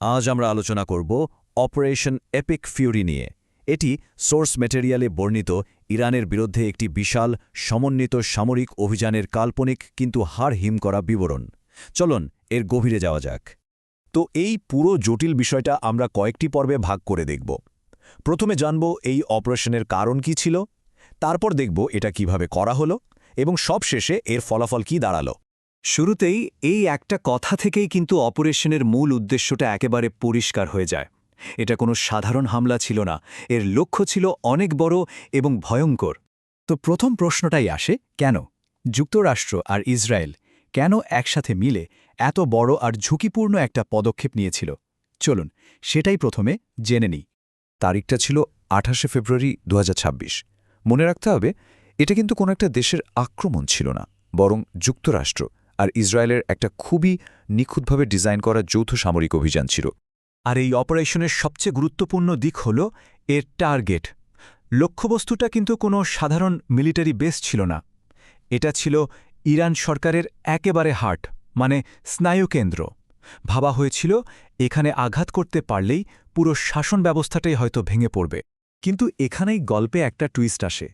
আজ আমরা আলোচনা করব অপারেশন এপিক ফিউরি নিয়ে। এটি সোর্স ম্যাটেরিয়ালে বর্ণিত ইরানের বিরুদ্ধে একটি বিশাল সমন্বিত সামরিক অভিযানের কাল্পনিক কিন্তু হাড় হিম করা বিবরণ। চলুন এর গভীরে যাওয়া যাক। তো এই পুরো জটিল বিষয়টা আমরা কয়েকটি পর্বে ভাগ করে দেখব। প্রথমে জানব এই অপারেশনের কারণ কি ছিল, তারপর দেখব এটা কিভাবে করা হলো এবং সবশেষে এর ফলাফল কি দাঁড়ালো। শুরুতেই এই একটা কথা থেকেই কিন্তু অপারেশনের মূল উদ্দেশ্যটা একেবারে পরিষ্কার হয়ে যায়। এটা কোনো সাধারণ হামলা ছিল না, এর লক্ষ্য ছিল অনেক বড় এবং ভয়ঙ্কর। তো প্রথম প্রশ্নটাই আসে, কেন যুক্তরাষ্ট্র আর ইসরায়েল কেন একসাথে মিলে এত বড় আর ঝুঁকিপূর্ণ একটা পদক্ষেপ নিয়েছিল? চলুন সেটাই প্রথমে জেনে নিই। তারিখটা ছিল 28 ফেব্রুয়ারি 2026। মনে রাখতে হবে, এটা কিন্তু কোনো একটা দেশের আক্রমণ ছিল না, বরং যুক্তরাষ্ট্র আর ইসরায়েলের একটা খুবই নিখুঁতভাবে ডিজাইন করা যৌথ সামরিক অভিযান ছিল। আর এই অপারেশনের সবচেয়ে গুরুত্বপূর্ণ দিক হল এর টার্গেট। লক্ষ্যবস্তুটা কিন্তু কোনো সাধারণ মিলিটারি বেস ছিল না, এটা ছিল ইরান সরকারের একেবারে হার্ট, মানে স্নায়ুকেন্দ্র। ভাবা হয়েছিল এখানে আঘাত করতে পারলেই পুরো শাসন ব্যবস্থাটাই হয়তো ভেঙে পড়বে। কিন্তু এখানেই গল্পে একটা টুইস্ট আসে।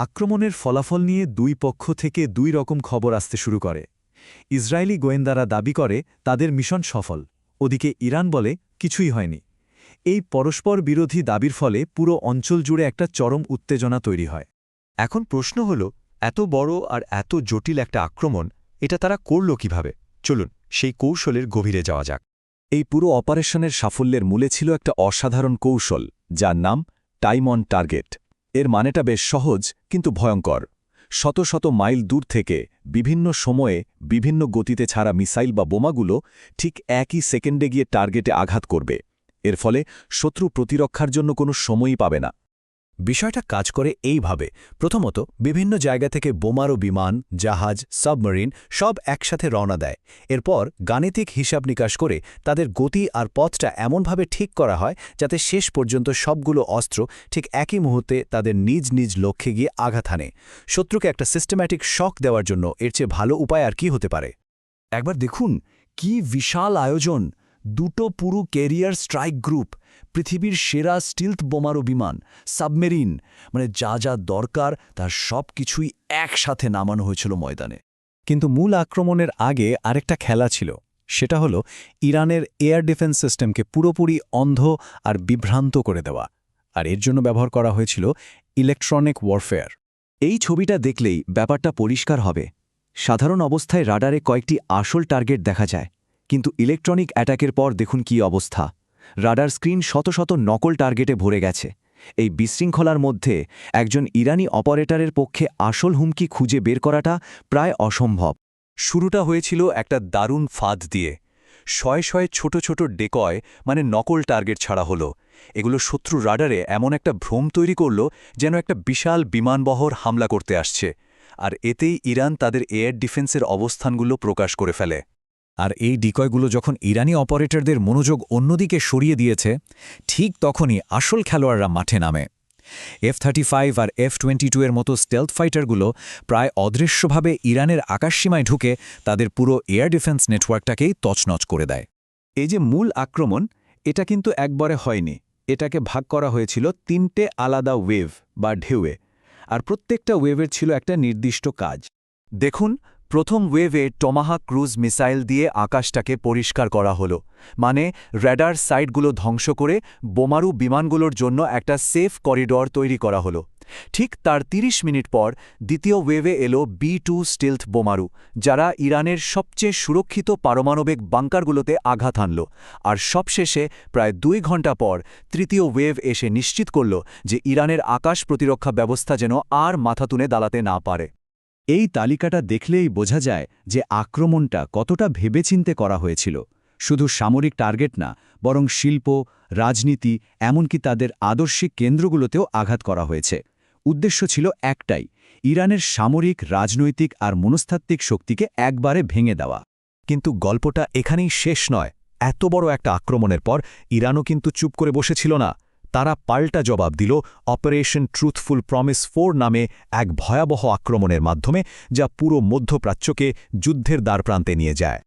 আক্রমণের ফলাফল নিয়ে দুই পক্ষ থেকে দুই রকম খবর আসতে শুরু করে। ইসরায়েলি গোয়েন্দারা দাবি করে তাদের মিশন সফল, ওদিকে ইরান বলে কিছুই হয়নি। এই পরস্পর বিরোধী দাবির ফলে পুরো অঞ্চল জুড়ে একটা চরম উত্তেজনা তৈরি হয়। এখন প্রশ্ন হল, এত বড় আর এত জটিল একটা আক্রমণ এটা তারা করল কিভাবে? চলুন সেই কৌশলের গভীরে যাওয়া যাক। এই পুরো অপারেশনের সাফল্যের মূলে ছিল একটা অসাধারণ কৌশল, যার নাম টাইম অন টার্গেট। এর মানেটা বেশ সহজ কিন্তু ভয়ঙ্কর। শত শত মাইল দূর থেকে বিভিন্ন সময়ে বিভিন্ন গতিতে ছাড়া মিসাইল বা বোমাগুলো ঠিক একই সেকেন্ডে গিয়ে টার্গেটে আঘাত করবে। এর ফলে শত্রু প্রতিরক্ষার জন্য কোনো সময়ই পাবে না। বিষয়টা কাজ করে এইভাবে। প্রথমত, বিভিন্ন জায়গা থেকে বোমারু বিমান, জাহাজ, সাবমেরিন সব একসাথে রওনা দেয়। এরপর গাণিতিক হিসাব নিকাশ করে তাদের গতি আর পথটা এমনভাবে ঠিক করা হয় যাতে শেষ পর্যন্ত সবগুলো অস্ত্র ঠিক একই মুহূর্তে তাদের নিজ নিজ লক্ষ্যে গিয়ে আঘাত হানে। শত্রুকে একটা সিস্টেম্যাটিক শক দেওয়ার জন্য এর চেয়ে ভালো উপায় আর কি হতে পারে? একবার দেখুন কি বিশাল আয়োজন! দুটো পুরো ক্যারিয়ার স্ট্রাইক গ্রুপ, পৃথিবীর সেরা স্টিলথ বোমারু বিমান, সাবমেরিন, মানে যা যা দরকার তার সব কিছুই একসাথে নামানো হয়েছিল ময়দানে। কিন্তু মূল আক্রমণের আগে আরেকটা খেলা ছিল। সেটা হলো ইরানের এয়ার ডিফেন্স সিস্টেমকে পুরোপুরি অন্ধ আর বিভ্রান্ত করে দেওয়া। আর এর জন্য ব্যবহার করা হয়েছিল ইলেকট্রনিক ওয়ারফেয়ার। এই ছবিটা দেখলেই ব্যাপারটা পরিষ্কার হবে। সাধারণ অবস্থায় রাডারে কয়েকটি আসল টার্গেট দেখা যায়, কিন্তু ইলেকট্রনিক অ্যাটাকের পর দেখুন কি অবস্থা। রাডার স্ক্রিন শত শত নকল টার্গেটে ভরে গেছে। এই বিশৃঙ্খলার মধ্যে একজন ইরানি অপারেটরের পক্ষে আসল হুমকি খুঁজে বের করাটা প্রায় অসম্ভব। শুরুটা হয়েছিল একটা দারুণ ফাঁদ দিয়ে। শয়ে শয়ে ছোট ছোট ডেকয়, মানে নকল টার্গেট ছাড়া হলো। এগুলো শত্রু রাডারে এমন একটা ভ্রম তৈরি করল যেন একটা বিশাল বিমানবহর হামলা করতে আসছে। আর এতেই ইরান তাদের এয়ার ডিফেন্সের অবস্থানগুলো প্রকাশ করে ফেলে। আর এই ডিকয়গুলো যখন ইরানি অপারেটরদের মনোযোগ অন্যদিকে সরিয়ে দিয়েছে, ঠিক তখনই আসল খেলোয়াড়রা মাঠে নামে। F-35 আর F-22 এর মতো স্টেলথ ফাইটারগুলো প্রায় অদৃশ্যভাবে ইরানের আকাশসীমায় ঢুকে তাদের পুরো এয়ার ডিফেন্স নেটওয়ার্কটাকেই তছনছ করে দেয়। এই যে মূল আক্রমণ, এটা কিন্তু একবারে হয়নি। এটাকে ভাগ করা হয়েছিল 3টে আলাদা ওয়েভ বা ঢেউয়ে, আর প্রত্যেকটা ওয়েভের ছিল একটা নির্দিষ্ট কাজ। দেখুন, প্রথম ওয়েভে টমাহাক ক্রুজ মিসাইল দিয়ে আকাশটাকে পরিষ্কার করা হলো, মানে র্যাডার সাইটগুলো ধ্বংস করে বোমারু বিমানগুলোর জন্য একটা সেফ করিডর তৈরি করা হলো। ঠিক তার 30 মিনিট পর দ্বিতীয় ওয়েভে এলো B-2 স্টিলথ বোমারু, যারা ইরানের সবচেয়ে সুরক্ষিত পারমাণবিক বাংকারগুলোতে আঘাত হানল। আর সবশেষে প্রায় 2 ঘণ্টা পর তৃতীয় ওয়েভ এসে নিশ্চিত করল যে ইরানের আকাশ প্রতিরক্ষা ব্যবস্থা যেন আর মাথা তুলে দাঁড়াতে না পারে। এই তালিকাটা দেখলেই বোঝা যায় যে আক্রমণটা কতটা ভেবেচিন্তে করা হয়েছিল। শুধু সামরিক টার্গেট না, বরং শিল্প, রাজনীতি, এমনকি তাদের আদর্শিক কেন্দ্রগুলোতেও আঘাত করা হয়েছে। উদ্দেশ্য ছিল একটাই, ইরানের সামরিক, রাজনৈতিক আর মনস্তাত্ত্বিক শক্তিকে একবারে ভেঙে দেওয়া। কিন্তু গল্পটা এখানেই শেষ নয়। এত বড় একটা আক্রমণের পর ইরানও কিন্তু চুপ করে বসেছিল না। তারা পাল্টা জবাব দিল অপারেশন ট্রুথফুল প্রমিস 4 নামে এক ভয়াবহ আক্রমণের মাধ্যমে, যা পুরো মধ্যপ্রাচ্যকে যুদ্ধের দ্বারপ্রান্তে নিয়ে যায়।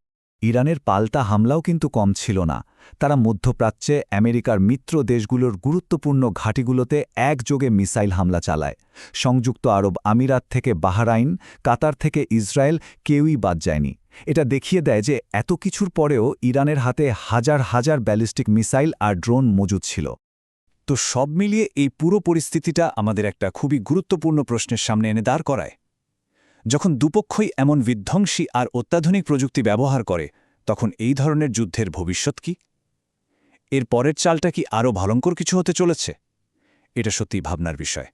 ইরানের পাল্টা হামলাও কিন্তু কম ছিল না। তারা মধ্যপ্রাচ্যে আমেরিকার মিত্র দেশগুলোর গুরুত্বপূর্ণ ঘাঁটিগুলোতে একযোগে মিসাইল হামলা চালায়। সংযুক্ত আরব আমিরাত থেকে বাহরাইন, কাতার থেকে ইসরায়েল কেউই বাদ যায়নি। এটা দেখিয়ে দেয় যে এত কিছুর পরেও ইরানের হাতে হাজার হাজার ব্যালিস্টিক মিসাইল আর ড্রোন মজুদ ছিল। তো সব মিলিয়ে এই পুরো পরিস্থিতিটা আমাদের একটা খুবই গুরুত্বপূর্ণ প্রশ্নের সামনে এনে দাঁড় করায়। যখন দুপক্ষই এমন বিধ্বংসী আর অত্যাধুনিক প্রযুক্তি ব্যবহার করে, তখন এই ধরনের যুদ্ধের ভবিষ্যৎ কি? এর পরের চালটা কি আরও ভয়ঙ্কর কিছু হতে চলেছে? এটা সত্যিই ভাবনার বিষয়।